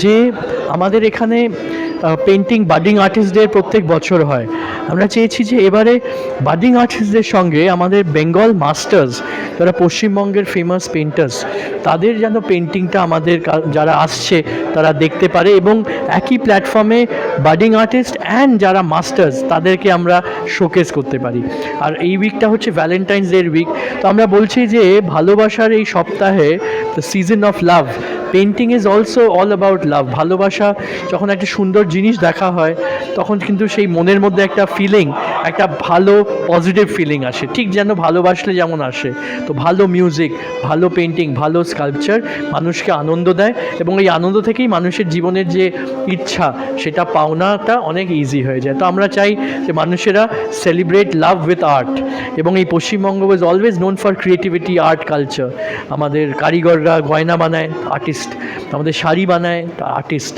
যে আমাদের এখানে পেন্টিং বাডিং আর্টিস্টদের প্রত্যেক বছর হয়। আমরা চেয়েছি যে এবারে বাডিং আর্টিস্টদের সঙ্গে আমাদের বেঙ্গল মাস্টার্স, যারা পশ্চিমবঙ্গের ফেমাস পেন্টার্স, তাদের যেন পেন্টিংটা আমাদের যারা আসছে তারা দেখতে পারে, এবং একই প্ল্যাটফর্মে বাডিং আর্টিস্ট অ্যান্ড যারা মাস্টার্স তাদেরকে আমরা শোকেস করতে পারি। আর এই উইকটা হচ্ছে ভ্যালেন্টাইন্স ডের উইক, তো আমরা বলছি যে ভালোবাসার এই সপ্তাহে, the season of love, painting is also all about লাভ। ভালোবাসা, যখন একটা সুন্দর জিনিস দেখা হয় তখন কিন্তু সেই মনের মধ্যে একটা ফিলিং, একটা ভালো পজিটিভ ফিলিং আসে, ঠিক যেন ভালোবাসলে যেমন আসে। তো ভালো মিউজিক, ভালো পেন্টিং, ভালো স্কাল্পচার মানুষকে আনন্দ দেয়, এবং এই আনন্দ থেকেই মানুষের জীবনের যে ইচ্ছা সেটা পাওনাটা অনেক ইজি হয়ে যায়। তো আমরা চাই যে মানুষেরা সেলিব্রেট লাভ উইথ আর্ট, এবং এই Paschimbanga was always known for creativity, art, culture. আমাদের কারিগররা গয়না বানায়, আর্টিস্ট; আমাদের শাড়ি বানায়, আর্টিস্ট।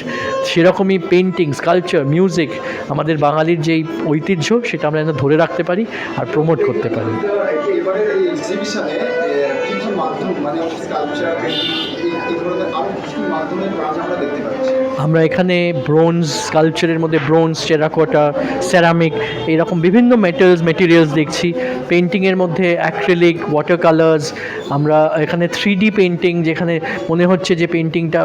সেরকমই পেন্টিং, স্কাল্পচার, মিউজিক, আমাদের বাঙালির যেই ঐতিহ্য সেটা আমরা যেন ধরে রাখতে পারি আর প্রমোট করতে পারি। আমরা এখানে ব্রোঞ্জ স্কাল্পচারের মধ্যে ব্রোঞ্জ, টেরাকোটা, সেরামিক, এইরকম বিভিন্ন মেটেরিয়ালস দেখছি। পেন্টিংয়ের মধ্যে অ্যাক্রিলিক, ওয়াটার কালার্স, আমরা এখানে 3D পেন্টিং, যেখানে মনে হচ্ছে যে পেন্টিংটা